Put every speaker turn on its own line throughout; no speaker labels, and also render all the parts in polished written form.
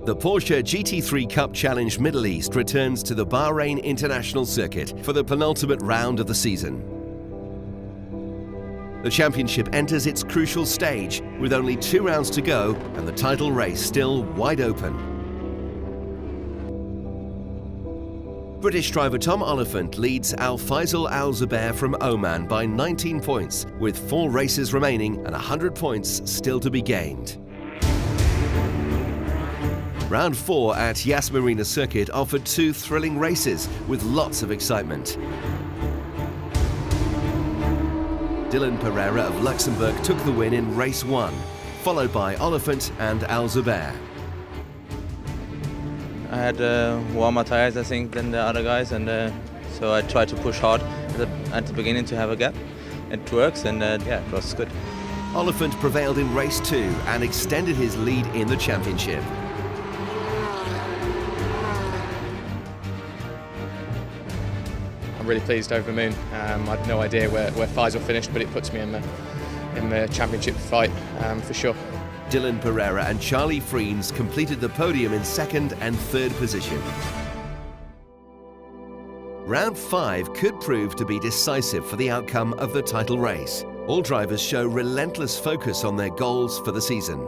The Porsche GT3 Cup Challenge Middle East returns to the Bahrain International circuit for the penultimate round of the season. The championship enters its crucial stage with only 2 rounds to go and the title race still wide open. British driver Tom Oliphant leads Al Faisal Al Zubair from Oman by 19 points, with 4 races remaining and 100 points still to be gained. Round 4 at Yas Marina circuit offered 2 thrilling races with lots of excitement. Dylan Pereira of Luxembourg took the win in race 1, followed by Oliphant and Al Zubair.
I had warmer tires, I think, than the other guys, and so I tried to push hard at the beginning to have a gap. It works, and yeah, it was good.
Oliphant prevailed in race 2 and extended his lead in the championship.
I'm really pleased, over the moon. I had no idea where Faisal finished, but it puts me in the championship fight for sure.
Dylan Pereira and Charlie Freens completed the podium in 2nd and 3rd position. Round 5 could prove to be decisive for the outcome of the title race. All drivers show relentless focus on their goals for the season.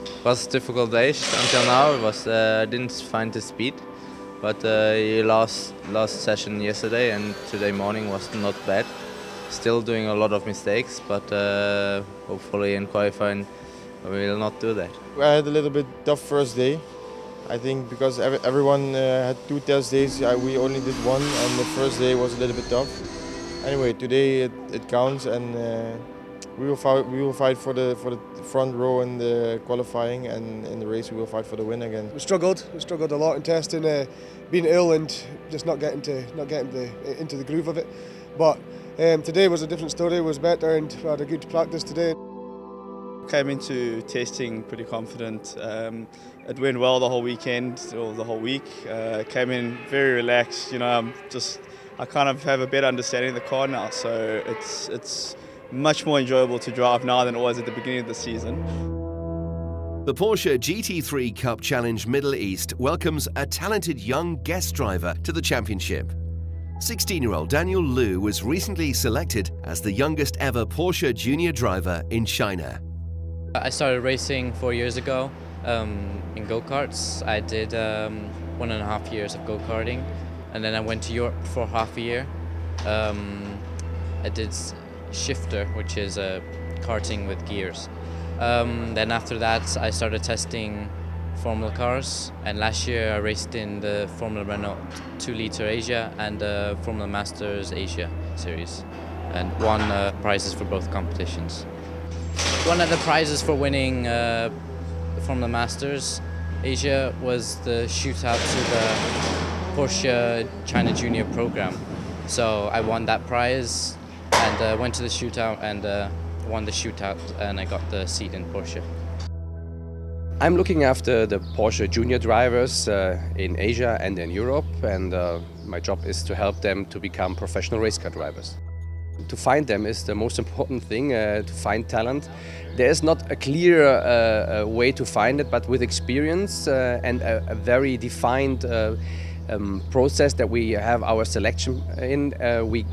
It was a difficult day until now. It was didn't find the speed, but last session yesterday and today morning was not bad. Still doing a lot of mistakes, but hopefully in qualifying we will not do that.
I had a little bit tough first day. I think because everyone had 2 test days, we only did 1, and the first day was a little bit tough. Anyway, today it counts, and we will fight for the front row in the qualifying, and in the race we will fight for the win again.
We struggled a lot in testing, being ill and just not getting into the groove of it. But today was a different story. It was better, and we had a good practice today.
Came into testing pretty confident. It went well the whole weekend, or the whole week. Came in very relaxed. You know, I kind of have a better understanding of the car now, so it's much more enjoyable to drive now than it was at the beginning of the season.
The Porsche GT3 Cup Challenge Middle East welcomes a talented young guest driver to the championship. 16-year-old Daniel Liu was recently selected as the youngest ever Porsche junior driver in China.
I started racing 4 years ago in go-karts. I did 1.5 years of go-karting, and then I went to Europe for half a year. I did shifter, which is karting with gears. Then after that I started testing Formula cars, and last year I raced in the Formula Renault 2-liter Asia and the Formula Masters Asia series, and won prizes for both competitions. One of the prizes for winning Formula Masters Asia was the shootout to the Porsche China Junior program. So I won that prize and went to the shootout and won the shootout, and I got the seat in Porsche.
I'm looking after the Porsche junior drivers in Asia and in Europe, and my job is to help them to become professional race car drivers. To find them is the most important thing, to find talent. There is not a clear way to find it, but with experience and a very defined process that we have our selection in, we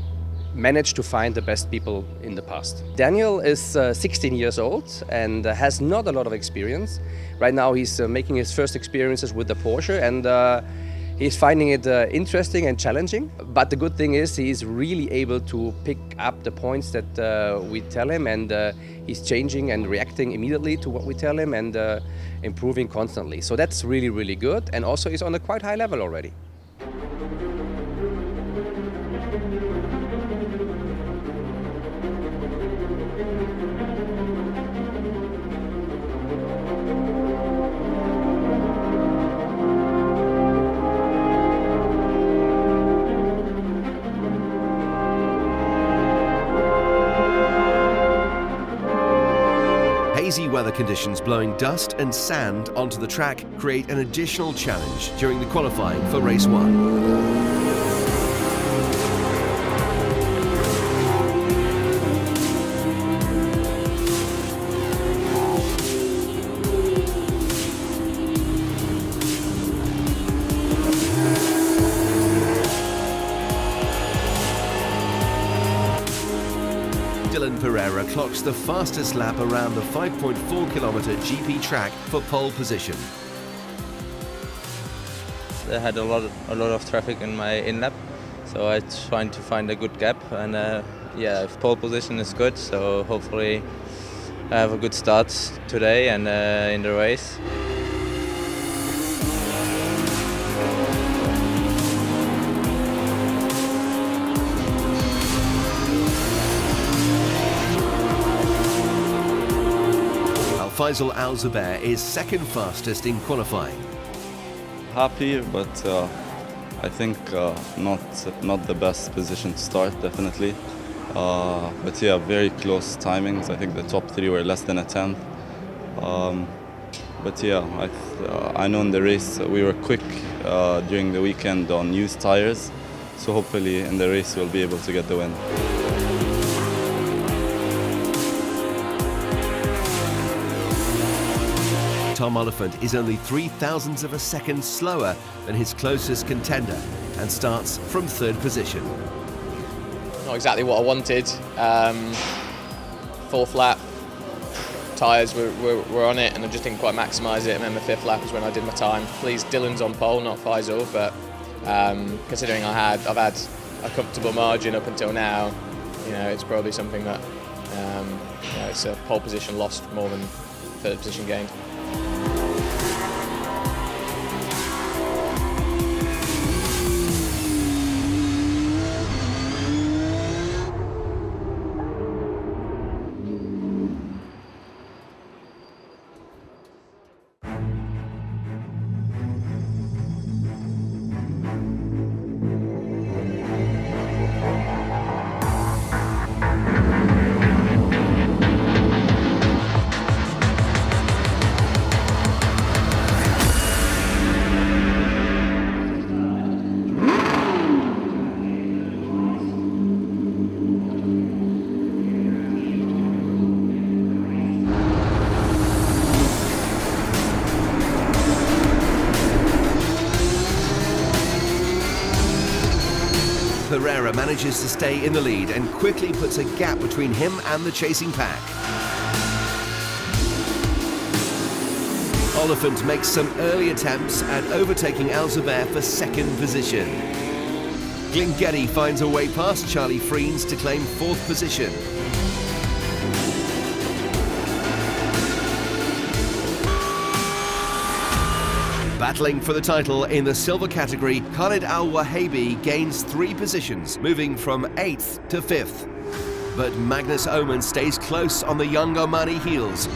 managed to find the best people in the past. Daniel is 16 years old and has not a lot of experience. Right now he's making his first experiences with the Porsche, and he's finding it interesting and challenging. But the good thing is he's really able to pick up the points that we tell him, and he's changing and reacting immediately to what we tell him, and improving constantly. So that's really, really good, and also he's on a quite high level already.
Hazy weather conditions blowing dust and sand onto the track create an additional challenge during the qualifying for race 1. clocks the fastest lap around the 5.4-kilometre GP track for pole position.
I had a lot of traffic in my in-lap, so I trying to find a good gap, and yeah, if pole position is good, so hopefully I have a good start today and in the race.
Faisal Al-Zubair is second fastest in qualifying.
Happy, but I think not the best position to start, definitely. But yeah, very close timings. I think the top three were less than a tenth. But yeah, I know in the race we were quick during the weekend on used tires, so hopefully in the race we'll be able to get the win.
Tom Oliphant is only 0.003 of a second slower than his closest contender and starts from third position.
Not exactly what I wanted. Fourth lap, tyres were on it and I just didn't quite maximise it, and then the fifth lap is when I did my time. Pleased Dylan's on pole, not Faisal, but considering I've had a comfortable margin up until now, you know, it's probably something that you know, it's a pole position lost more than third position gained.
Pereira manages to stay in the lead and quickly puts a gap between him and the chasing pack. Oliphant makes some early attempts at overtaking Al-Zubair for second position. Glingetty finds a way past Charlie Freens to claim fourth position. Battling for the title in the silver category, Khalid Al-Wahabi gains 3 positions, moving from 8th to 5th. But Magnus Oman stays close on the young Omani heels.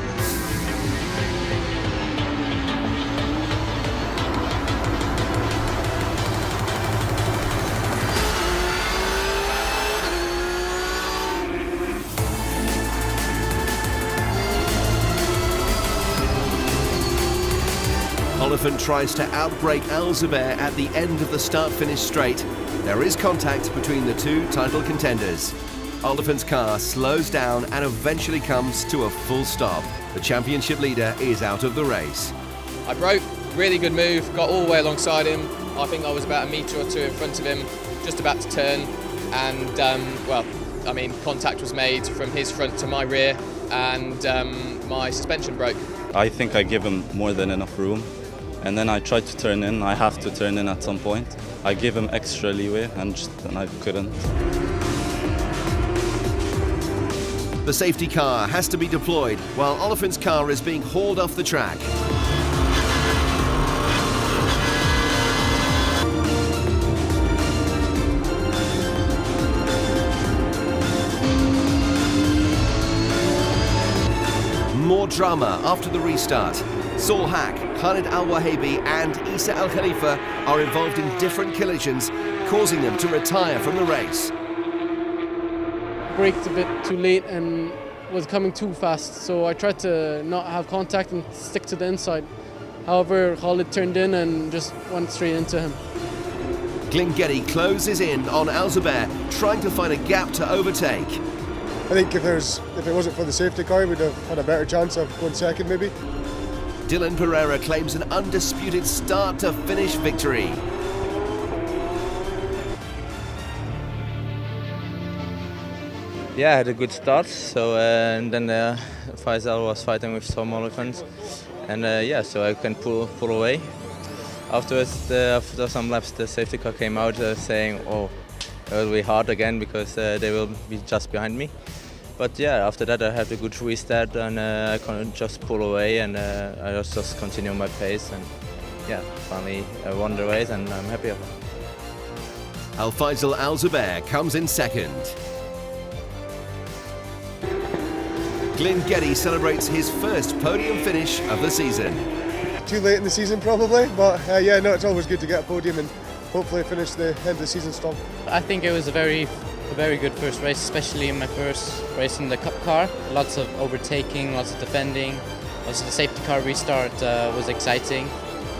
Oliphant tries to outbrake Al-Zubair at the end of the start-finish straight. There is contact between the two title contenders. Oliphant's car slows down and eventually comes to a full stop. The championship leader is out of the race.
I broke, really good move, got all the way alongside him. I think I was about a metre or two in front of him, just about to turn, and well, I mean, contact was made from his front to my rear, and my suspension broke.
I think I gave him more than enough room, and then I tried to turn in. I have to turn in at some point. I gave him extra leeway, and I couldn't.
The safety car has to be deployed while Oliphant's car is being hauled off the track. More drama after the restart. Saul Hack, Khalid Al-Wahabi and Isa Al Khalifa are involved in different collisions, causing them to retire from the race.
Braked a bit too late and was coming too fast, so I tried to not have contact and stick to the inside. However, Khalid turned in and just went straight into him.
Glingetty closes in on Al-Zubair, trying to find a gap to overtake.
I think if it wasn't for the safety car, we'd have had a better chance of going second maybe.
Dylan Pereira claims an undisputed start-to-finish victory.
Yeah, I had a good start. So and then Faisal was fighting with Tom Oliphant, and yeah, so I can pull away. Afterwards, after some laps, the safety car came out saying, "Oh, it will be hard again because they will be just behind me." But yeah, after that I had a good restart and I couldn't just pull away, and I was just continue my pace, and yeah, finally I won the race and I'm happy about it.
Al Faisal Al Zubair comes in second. Glyn Geddy celebrates his first podium finish of the season.
Too late in the season probably, but yeah, no, it's always good to get a podium and hopefully finish the end of the season strong.
I think it was a very good first race, especially in my first race in the Cup car. Lots of overtaking, lots of defending. Also the safety car restart was exciting.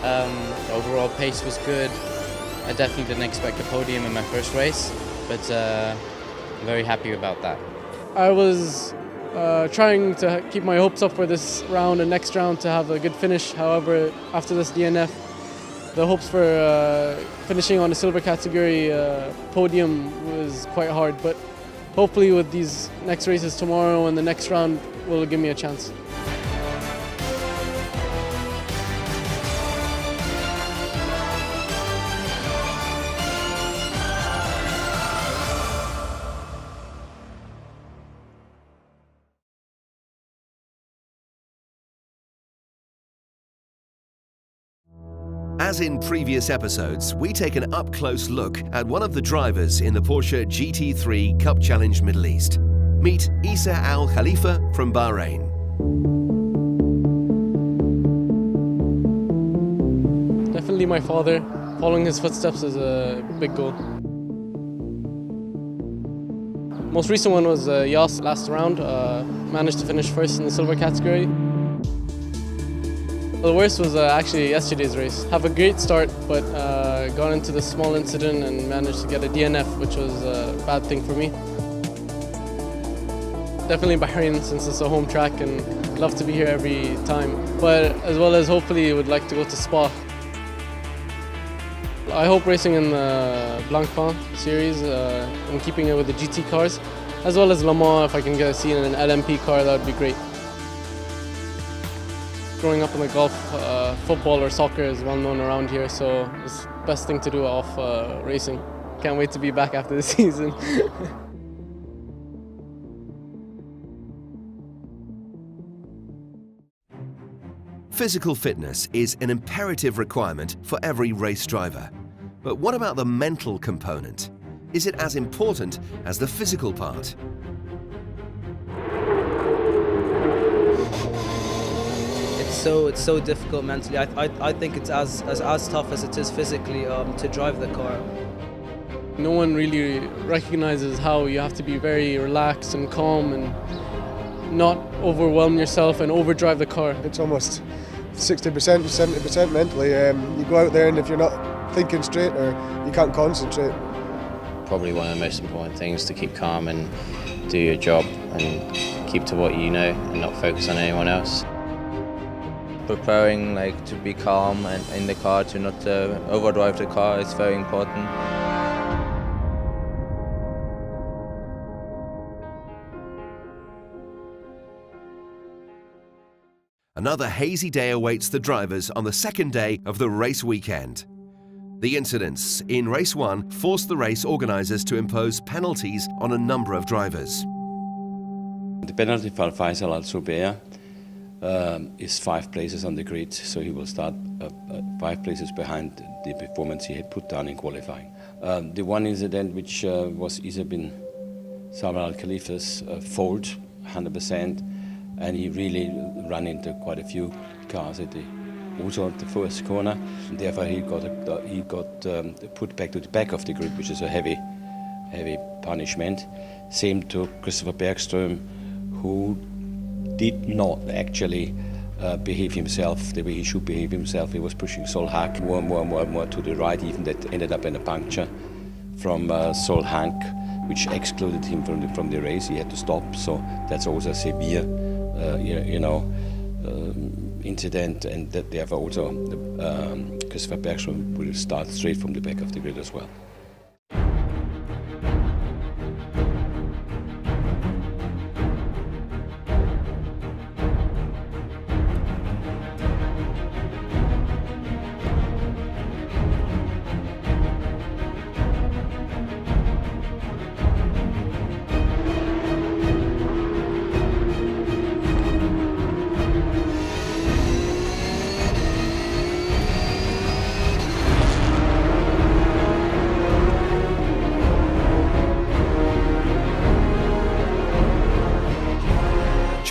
The overall pace was good. I definitely didn't expect a podium in my first race, but I'm very happy about that.
I was trying to keep my hopes up for this round and next round to have a good finish. However, after this DNF, the hopes for finishing on the silver category podium was quite hard. But hopefully with these next races tomorrow and the next round will give me a chance.
As in previous episodes, we take an up-close look at one of the drivers in the Porsche GT3 Cup Challenge Middle East. Meet Isa Al Khalifa from Bahrain.
Definitely my father. Following his footsteps is a big goal. Most recent one was Yas last round. Managed to finish first in the silver category. The worst was actually yesterday's race. Have a great start, but got into this small incident and managed to get a DNF, which was a bad thing for me. Definitely Bahrain, since it's a home track, and love to be here every time. But as well as hopefully would like to go to Spa. I hope racing in the Blancpain series and keeping it with the GT cars, as well as Le Mans. If I can get a seat in an LMP car, that would be great. Growing up in the golf, football or soccer is well known around here, so it's the best thing to do off racing. Can't wait to be back after the season.
Physical fitness is an imperative requirement for every race driver. But what about the mental component? Is it as important as the physical part?
It's so difficult mentally. I think it's as tough as it is physically to drive the car.
No one really recognizes how you have to be very relaxed and calm and not overwhelm yourself and overdrive the car.
It's almost 60%, 70% mentally. You go out there and if you're not thinking straight or you can't concentrate.
Probably one of the most important things, to keep calm and do your job and keep to what you know and not focus on anyone else.
Preparing to be calm and in the car, to not overdrive the car is very important.
Another hazy day awaits the drivers on the second day of the race weekend. The incidents in race 1 forced the race organisers to impose penalties on a number of drivers.
The penalty for Faisal Al Zubair is 5 places on the grid, so he will start 5 places behind the performance he had put down in qualifying. The one incident which was Isa bin Sabah Al Khalifa's fault, 100%, and he really ran into quite a few cars also at the first corner. And therefore he got put back to the back of the grid, which is a heavy punishment. Same to Christopher Bergström, who did not actually behave himself the way he should behave himself. He was pushing Sol Hank more to the right, even that ended up in a puncture from Sol Hank, which excluded him from the race. He had to stop, so that's also a severe incident, and that therefore also Christopher Bergström will start straight from the back of the grid as well.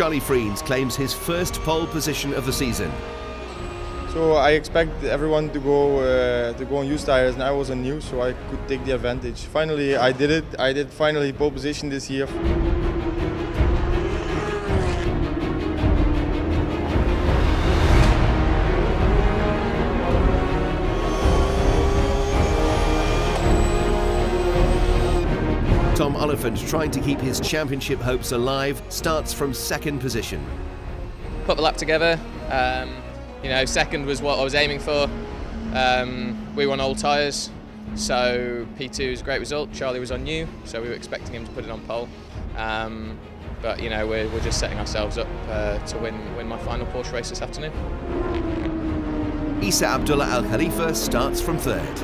Charlie Friens claims his first pole position of the season.
So I expect everyone to go on used tires, and I was on new, so I could take the advantage. Finally, I did it. I did finally pole position this year.
Tom Oliphant, trying to keep his championship hopes alive, starts from second position.
Put the lap together. Second was what I was aiming for. We were on old tyres, so P2 is a great result. Charlie was on new, so we were expecting him to put it on pole. But we're just setting ourselves up to win my final Porsche race this afternoon.
Isa Abdullah Al Khalifa starts from third.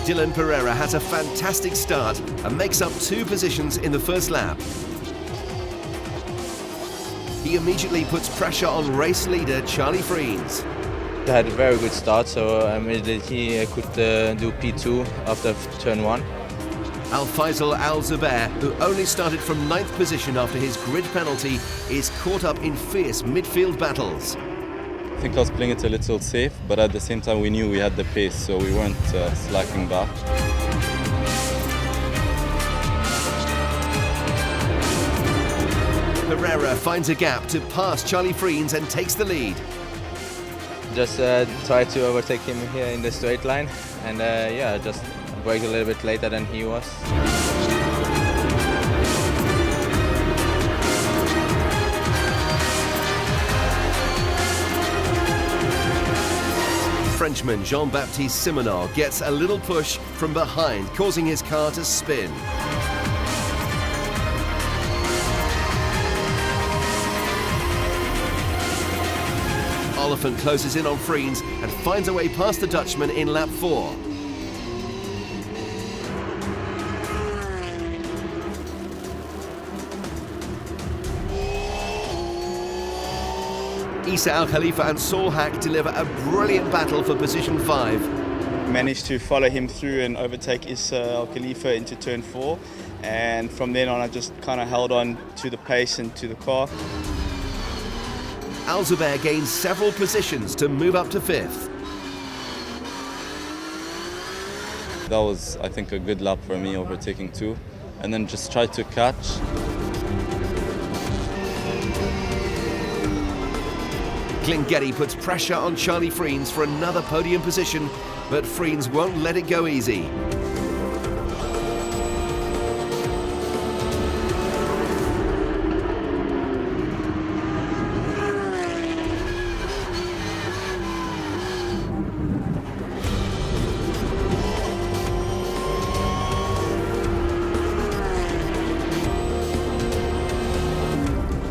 Dylan Pereira has a fantastic start and makes up 2 positions in the first lap. He immediately puts pressure on race leader Charlie Friens.
I had a very good start, so immediately I could do P2 after turn 1.
Al Faisal Al Zubair, who only started from 9th position after his grid penalty, is caught up in fierce midfield battles.
I think I was playing it a little safe, but at the same time we knew we had the pace, so we weren't slacking back.
Pereira finds a gap to pass Charlie Friens and takes the lead.
Just tried to overtake him here in the straight line, and just braked a little bit later than he was.
Frenchman Jean-Baptiste Simonot gets a little push from behind, causing his car to spin. Oliphant closes in on Friens and finds a way past the Dutchman in lap 4. Isa Al Khalifa and Saul Hack deliver a brilliant battle for position 5.
Managed to follow him through and overtake Isa Al Khalifa into turn 4, and from then on I just kind of held on to the pace and to the car.
Al Zubair gains several positions to move up to 5th.
That was, I think, a good lap for me, overtaking 2, and then just tried to catch.
Glengetty puts pressure on Charlie Friens for another podium position, but Friens won't let it go easy.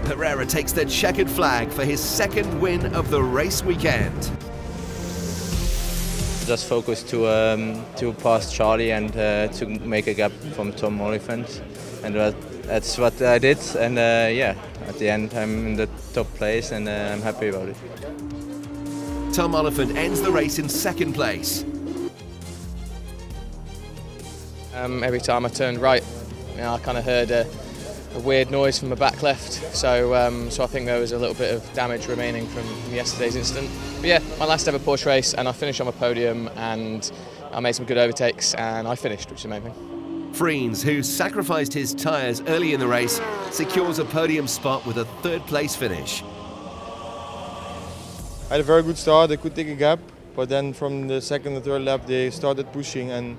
Pereira takes the checkered flag for his second win of the race weekend.
Just focused to pass Charlie and to make a gap from Tom Oliphant, and that's what I did. And at the end I'm in the top place, and I'm happy about it.
Tom Oliphant ends the race in 2nd place.
Every time I turned right, I kind of heard a weird noise from the back left, so I think there was a little bit of damage remaining from yesterday's incident. But yeah, my last ever Porsche race, and I finished on my podium, and I made some good overtakes, and I finished, which is amazing.
Friens, who sacrificed his tyres early in the race, secures a podium spot with a third-place finish.
I had a very good start. I could take a gap, but then from the second and third lap they started pushing and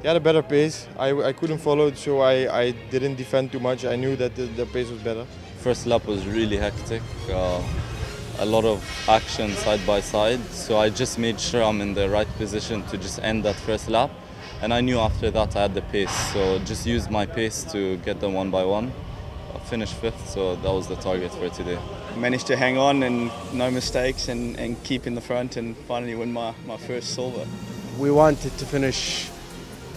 they had a better pace. I couldn't follow it, so I didn't defend too much. I knew that the pace was better.
First lap was really hectic. A lot of action side by side, so I just made sure I'm in the right position to just end that first lap. And I knew after that I had the pace, so just used my pace to get them one by one. I finished 5th, so that was the target for today.
Managed to hang on and no mistakes and keep in the front and finally win my first silver.
We wanted to finish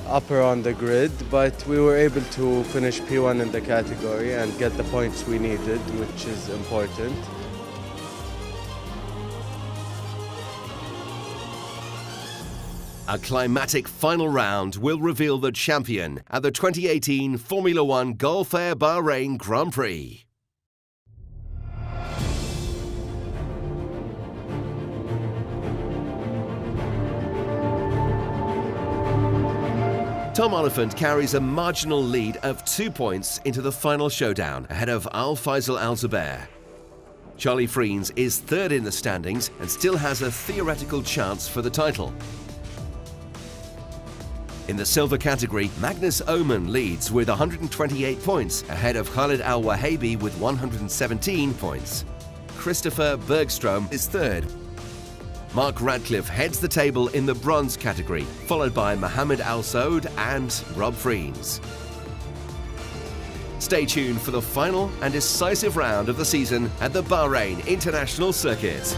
upper on the grid, but we were able to finish P1 in the category and get the points we needed, which is important.
A climatic final round will reveal the champion at the 2018 Formula One Gulf Air Bahrain Grand Prix. Tom Oliphant carries a marginal lead of 2 points into the final showdown ahead of Al Faisal Al Zubair. Charlie Friens is third in the standings and still has a theoretical chance for the title. In the silver category, Magnus Oman leads with 128 points, ahead of Khalid Al Wahabi with 117 points. Christopher Bergstrom is third. Mark Radcliffe heads the table in the bronze category, followed by Mohammed Al Saud and Rob Friens. Stay tuned for the final and decisive round of the season at the Bahrain International Circuit.